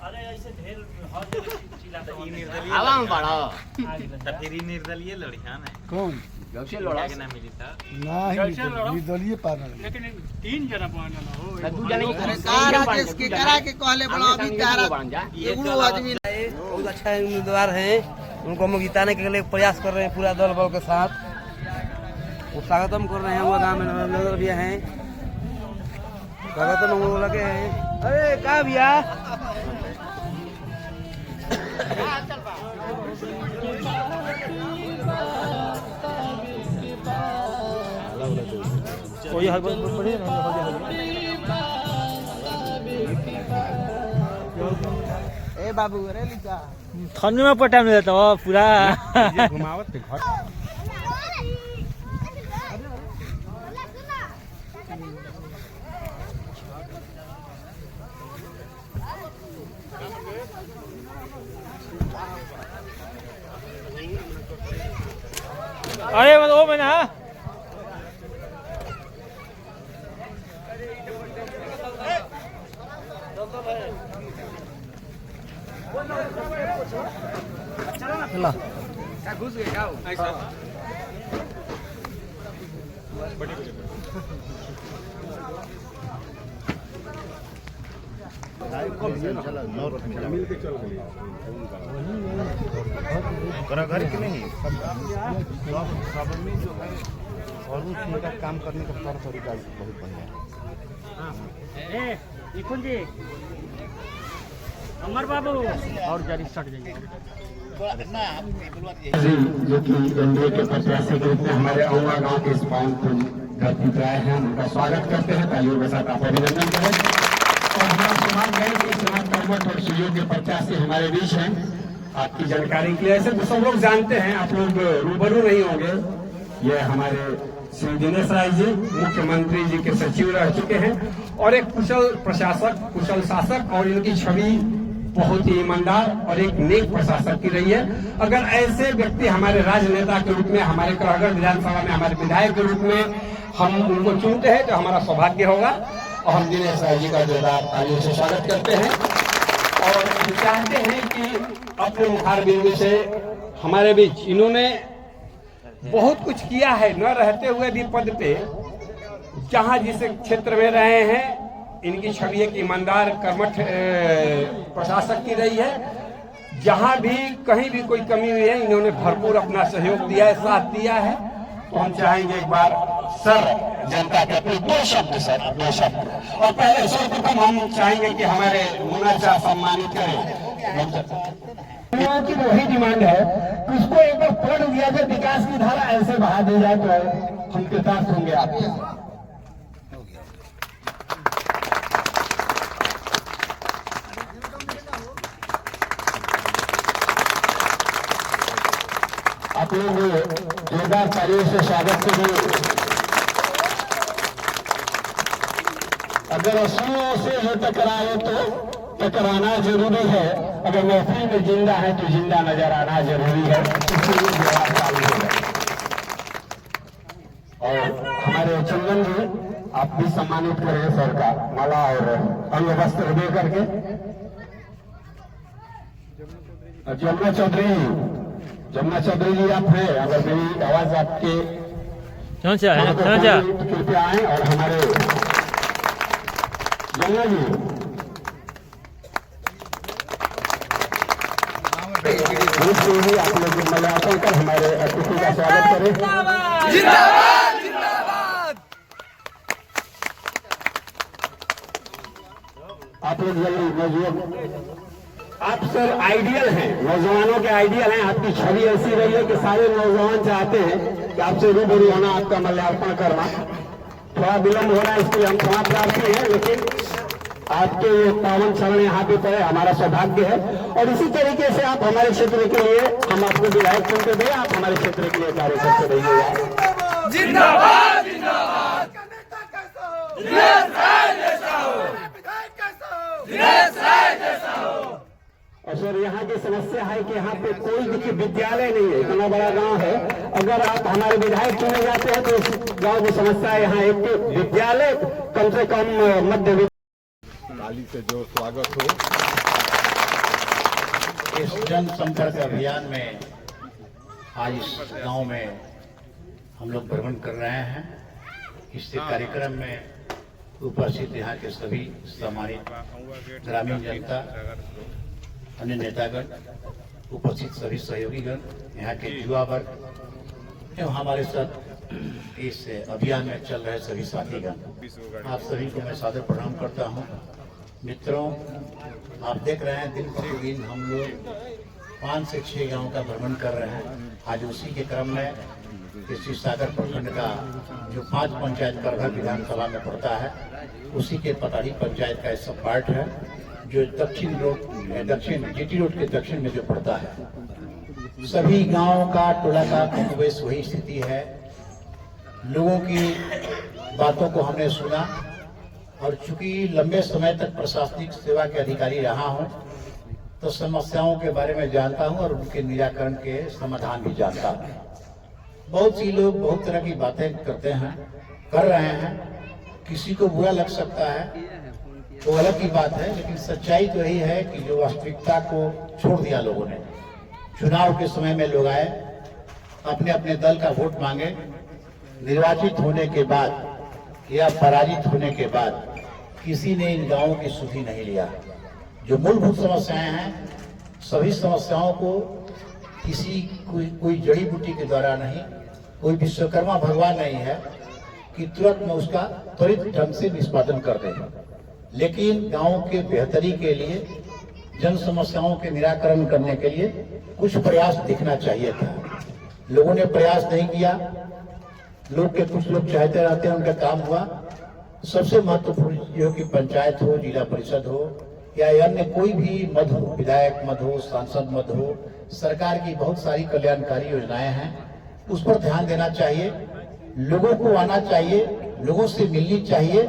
अरे ऐसे ढेर हर जगह चिल्लाता ई निर्दलीय आवाम बड़ा त फिर ई निर्दलीय लड़िया ना कौन जबसे लड़ा के ना मिली था नहीं निर्दलीय पार्लर लेकिन 3 जना पाना ना हो तू जाने राजेश के करा के कहले बड़ा अभी तारा एगो आदमी बहुत अच्छा उम्मीदवार हैं, उनको हम जिताने के लिए प्रयास कर रहे हैं पूरा दल बल के साथ। वो स्वागतम कर रहे हैं, वो गाँव में नजर भी हैं, स्वागतम हम लोग लगे हैं। अरे कहाँ भैया कोई हर बात पड़ी ना ए बाबू अरे लिखा ठंड में पटा में देता हो पूरा घुमावत पे घर अरे वो मैंने हाँ चला घुस गए क्या ऐसा घर के नहीं सब में जो है और उनका काम करने का तौर तरीका बहुत बढ़िया है। निकुंज जी अमर बाबू और जारी सट जाइए जो कि एनडीए के प्रत्याशी के रूप में हमारे अहुआ गांव के इस पावन को घर आए हैं, उनका स्वागत करते हैं। तालियों के साथ आप अभिनंदन करें। और हमारा सौभाग्य है कि समाज कर्मठ और सुयोग्य प्रत्याशी हमारे बीच हैं। आपकी जानकारी के लिए ऐसे तो सब लोग जानते हैं, आप लोग रूबरू नहीं होंगे। ये हमारे श्री दिनेश राय जी मुख्यमंत्री जी के सचिव रह चुके हैं और एक कुशल प्रशासक, कुशल शासक, और इनकी छवि बहुत ही ईमानदार और एक नेक प्रशासक की रही है। अगर ऐसे व्यक्ति हमारे राजनेता के रूप में, हमारे करागढ़ विधानसभा में हमारे विधायक के रूप में हम उनको चुनते हैं तो हमारा सौभाग्य होगा। और हम दिनेश राय जी का जोरदार तालियों से स्वागत करते हैं और चाहते हैं कि अपने मुखार बिंदु से हमारे बीच इन्होंने बहुत कुछ किया है, न रहते हुए भी पद पे जहां जिस क्षेत्र में रहे हैं इनकी छवि एक ईमानदार कर्मठ प्रशासक की रही है। जहां भी कहीं भी कोई कमी हुई है इन्होंने भरपूर अपना सहयोग दिया है, साथ दिया है। तो हम चाहेंगे एक बार सर जनता के अपने दो शब्द सर, दो शब्द। और पहले सर्वप्रथम हम चाहेंगे कि हमारे मुन्ना चा सम्मानित करें। की वही डिमांड है कि उसको एक बार पढ़ दिया जाए, विकास की धारा ऐसे बहा दी जाए तो हम कृतार्थ होंगे। आप लोग जोरदार तालियों से स्वागत करिए। अगर असुओं से जो टकराए तो टकराना जरूरी है, अगर महफिल में जिंदा है तो जिंदा नजर आना जरूरी है। इसलिए जवाब चालू होगा। और हमारे चंदन जी आप भी सम्मानित करेंगे सर का माला और अंग वस्त्र दे करके। जमुना चौधरी जी आप हैं, अगर मेरी आवाज आपके कृपया आए। और हमारे जमुना जी आप लोग मल्यार्पण कर हमारे अतिथि का स्वागत करें। जिंदाबाद जिंदाबाद। आप लोग जल्दी मौजूद, आप सर आइडियल हैं, नौजवानों के आइडियल हैं। आपकी छवि ऐसी रही है कि सारे नौजवान चाहते हैं कि आपसे रूबरू होना, आपका मल्यार्पण करना। थोड़ा विलंब हो रहा है इसलिए हम क्षमा प्रार्थी हैं, लेकिन आपके ये पावन चरण यहाँ पे पड़े हमारा सौभाग्य है। और इसी तरीके से आप हमारे क्षेत्र के लिए, हम आपको विधायक चुनते थे, आप हमारे क्षेत्र के लिए कार्य करते रहिएगा। जिंदाबाद जिंदाबाद। और सर यहाँ की समस्या है कि यहाँ पे कोई देखिए विद्यालय नहीं है, इतना बड़ा गांव है। अगर आप हमारे विधायक चुने जाते हैं तो इस गांव की समस्या है यहाँ एक विद्यालय कम से कम मध्य ताली से जो स्वागत हो। इस जन संपर्क अभियान में आज इस गांव में हम लोग भ्रमण कर रहे हैं। इस कार्यक्रम में उपस्थित यहाँ के सभी सम्मानित ग्रामीण जनता, अन्य नेतागण, उपस्थित सभी सहयोगीगण, यहाँ के युवा वर्ग एवं हमारे साथ इस अभियान में चल रहे सभी साथीगण, आप सभी को मैं सादर प्रणाम करता हूँ। मित्रों, आप देख रहे हैं दिन प्रतिदिन हम लोग 5 से 6 गांव का भ्रमण कर रहे हैं। आज उसी के क्रम में शिव सागर प्रखंड का जो 5 पंचायत करघर विधानसभा में पड़ता है, उसी के पताड़ी पंचायत का सब पार्ट है जो दक्षिण जीटी रोड के दक्षिण में जो पड़ता है। सभी गांव का टोला का कमोबेश वही स्थिति है। लोगों की बातों को हमने सुना और चूंकि लंबे समय तक प्रशासनिक सेवा के अधिकारी रहा हूं, तो समस्याओं के बारे में जानता हूं और उनके निराकरण के समाधान भी जानता हूं। बहुत सी लोग बहुत तरह की बातें करते हैं, कर रहे हैं, किसी को बुरा लग सकता है तो अलग की बात है, लेकिन सच्चाई तो यही है कि जो वास्तविकता को छोड़ दिया लोगों ने। चुनाव के समय में लोग आए, अपने अपने दल का वोट मांगे, निर्वाचित होने के बाद या पराजित होने के बाद किसी ने इन गांवों की सुधि नहीं लिया। जो मूलभूत समस्याएं हैं, सभी समस्याओं को कोई जड़ी बूटी के द्वारा नहीं, कोई विश्वकर्मा भगवान नहीं है कि तुरंत में उसका त्वरित ढंग से निष्पादन कर दे। लेकिन गांव के बेहतरी के लिए, जन समस्याओं के निराकरण करने के लिए कुछ प्रयास दिखना चाहिए था। लोगों ने प्रयास नहीं किया। कुछ लोग चाहते रहते हैं, उनका काम हुआ। सबसे महत्वपूर्ण जो कि पंचायत हो, जिला परिषद हो या अन्य कोई भी मद हो, विधायक मद हो, सांसद मद हो, सरकार की बहुत सारी कल्याणकारी योजनाएं हैं, उस पर ध्यान देना चाहिए। लोगों को आना चाहिए, लोगों से मिलनी चाहिए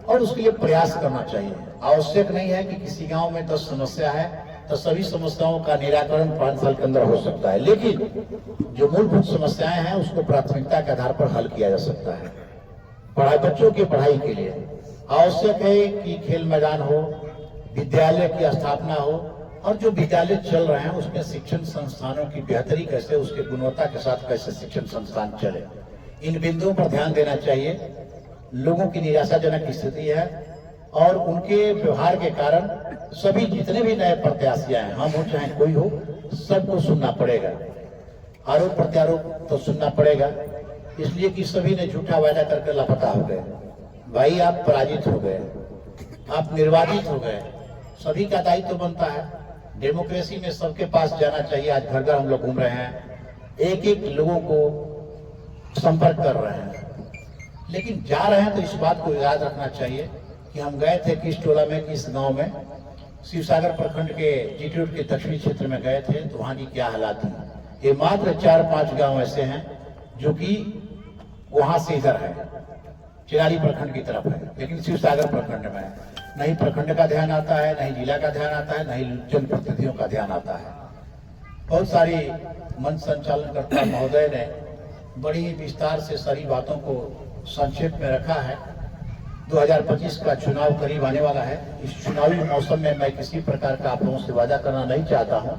और उसके लिए प्रयास करना चाहिए। आवश्यक नहीं है कि किसी गांव में 10 समस्या है तो सभी समस्याओं का निराकरण 5 साल के अंदर हो सकता है, लेकिन जो मूलभूत समस्याएं हैं उसको प्राथमिकता के आधार पर हल किया जा सकता है। बच्चों की पढ़ाई के लिए आवश्यक है कि खेल मैदान हो, विद्यालय की स्थापना हो और जो विद्यालय चल रहे हैं उसमें शिक्षण संस्थानों की बेहतरी कैसे, उसके गुणवत्ता के साथ कैसे शिक्षण संस्थान चले, इन बिंदुओं पर ध्यान देना चाहिए। लोगों की निराशाजनक स्थिति है और उनके व्यवहार के कारण सभी जितने भी नए प्रत्याशी हैं, हम हो चाहे कोई हो, सबको सुनना पड़ेगा। आरोप प्रत्यारोप तो सुनना पड़ेगा, इसलिए कि सभी ने झूठा वायदा करके लापता हो गए। भाई, आप पराजित हो गए, आप निर्वाचित हो गए, सभी का दायित्व बनता है। डेमोक्रेसी में सबके पास जाना चाहिए। आज घर घर हम लोग घूम रहे हैं, एक एक लोगों को संपर्क कर रहे हैं, लेकिन जा रहे हैं तो इस बात को याद रखना चाहिए कि हम गए थे किस टोला में, किस गांव में। शिवसागर प्रखंड के जीटी रोड के दक्षिणी क्षेत्र में गए थे तो वहां की क्या हालात थी। ये मात्र 4-5 गांव ऐसे हैं जो कि वहां से इधर है, चिरारी प्रखंड की तरफ है, लेकिन शिवसागर प्रखंड में नहीं प्रखंड का ध्यान आता है, नहीं जिला का ध्यान आता है, नहीं जनप्रतिनिधियों का ध्यान आता है। बहुत सारी मंच संचालनकर्ता महोदय ने बड़ी विस्तार से सारी बातों को संक्षेप में रखा है। 2025 का चुनाव करीब आने वाला है। इस चुनावी मौसम में मैं किसी प्रकार का आप लोगों से वादा करना नहीं चाहता हूं,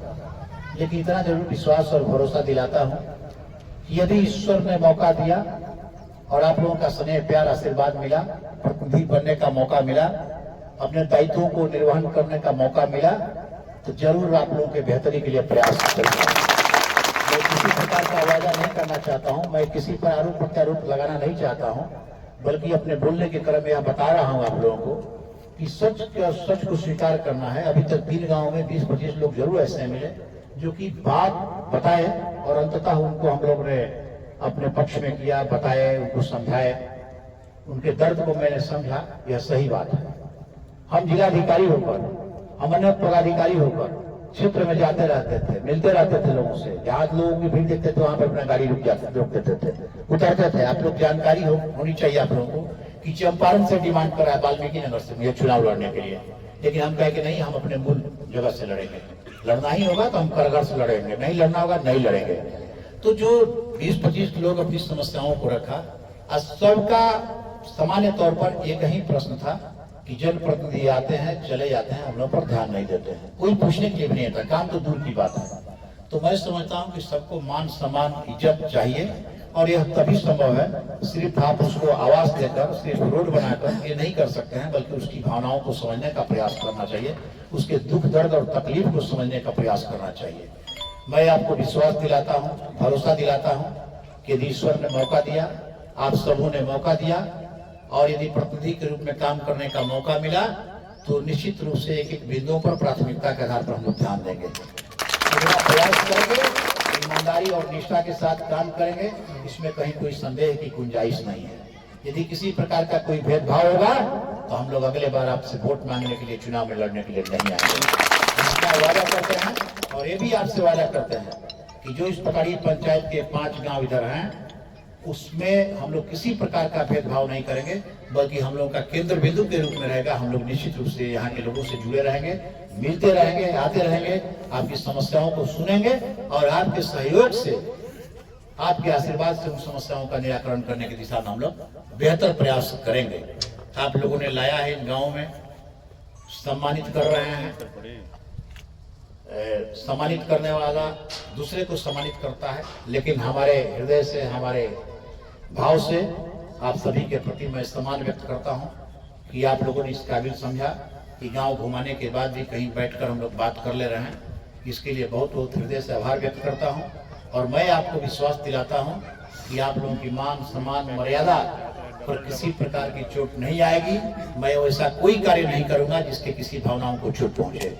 लेकिन इतना जरूर विश्वास और भरोसा दिलाता हूं कि यदि ईश्वर ने मौका दिया और आप लोगों का स्नेह, प्यार, आशीर्वाद मिला, प्रतिनिधि बनने का मौका मिला, अपने दायित्वों को निर्वहन करने का मौका मिला, तो जरूर आप लोगों के बेहतरी के लिए प्रयास करूंगा। मैं किसी प्रकार का वादा नहीं करना चाहता हूं, मैं किसी पर आरोप प्रत्यारोप लगाना नहीं चाहता हूं, बल्कि अपने बोलने के क्रम में यह बता रहा हूं आप लोगों को कि सच को स्वीकार करना है। अभी तक 3 गांवों में 20-25 लोग जरूर ऐसे मिले जो कि बात बताए और अंततः उनको हम लोग ने अपने पक्ष में किया, बताए, उनको समझाए, उनके दर्द को मैंने समझा। यह सही बात है। हम जिलाधिकारी होकर, हम अन्य पदाधिकारी होकर क्षेत्र में जाते रहते थे, मिलते रहते थे लोगों से। जहां लोगों की भीड़ देखते थे वहां पर अपना गाड़ी रोक देते थे, उतरते थे। आप लोग जानकारी होनी चाहिए आप लोगों को कि चंपारण से डिमांड करा है वाल्मीकि नगर से मुझे चुनाव लड़ने के लिए, लेकिन हम कहे कि नहीं, हम अपने मूल जगह से लड़ेंगे। लड़ना ही होगा तो हम करगढ़ से लड़ेंगे, नहीं लड़ना होगा नहीं लड़ेंगे। तो जो 20-25 लोग अपनी समस्याओं को रखा, सबका सामान्य तौर पर एक ही प्रश्न था कि जनप्रतिनिधि आते हैं चले जाते हैं, हम लोग पर ध्यान नहीं देते हैं, कोई पूछने के लिए भी नहीं आता, काम तो दूर की बात है। तो मैं समझता हूँ कि सबको मान सम्मान इज्जत चाहिए और यह तभी संभव है सिर्फ आप उसको आवाज देकर सिर्फ रोड बनाकर ये नहीं कर सकते हैं, बल्कि उसकी भावनाओं को समझने का प्रयास करना चाहिए, उसके दुख दर्द और तकलीफ को समझने का प्रयास करना चाहिए। मैं आपको विश्वास दिलाता हूँ, भरोसा दिलाता हूँ कि यदि ईश्वर ने मौका दिया, आप सबों ने मौका दिया और यदि प्रतिनिधि के रूप में काम करने का मौका मिला तो निश्चित रूप से एक एक बिंदुओं पर प्राथमिकता के आधार पर हम लोग ध्यान देंगे, प्रयास करेंगे, ईमानदारी और निष्ठा के साथ काम करेंगे, इसमें कहीं कोई संदेह की गुंजाइश नहीं है। यदि किसी प्रकार का कोई भेदभाव होगा तो हम लोग अगले बार आपसे वोट मांगने के लिए, चुनाव में लड़ने के लिए नहीं आएंगे। इसका वादा करते हैं और ये भी आपसे वादा करते हैं कि जो इस पकड़ी पंचायत के 5 गांव इधर हैं उसमें हम लोग किसी प्रकार का भेदभाव नहीं करेंगे, बल्कि हम लोग का केंद्र बिंदु के रूप में रहेगा। हम लोग निश्चित रूप से यहाँ के लोगों से जुड़े रहेंगे, मिलते रहेंगे, आते रहेंगे, आपकी समस्याओं को सुनेंगे और आपके सहयोग से, आपके आशीर्वाद से उन समस्याओं का निराकरण करने की दिशा में हम लोग बेहतर प्रयास करेंगे। आप लोगों ने लाया है इन गाँव में, सम्मानित कर रहे हैं। सम्मानित करने वाला दूसरे को सम्मानित करता है, लेकिन हमारे हृदय से, हमारे भाव से आप सभी के प्रति मैं सम्मान व्यक्त करता हूं कि आप लोगों ने इस काबिल समझा कि गांव घुमाने के बाद भी कहीं बैठकर हम लोग बात कर ले रहे हैं। इसके लिए बहुत बहुत हृदय से आभार व्यक्त करता हूं और मैं आपको विश्वास दिलाता हूं कि आप लोगों की मान सम्मान मर्यादा पर किसी प्रकार की चोट नहीं आएगी। मैं वैसा कोई कार्य नहीं करूंगा जिसके किसी भावनाओं को चोट पहुंचे।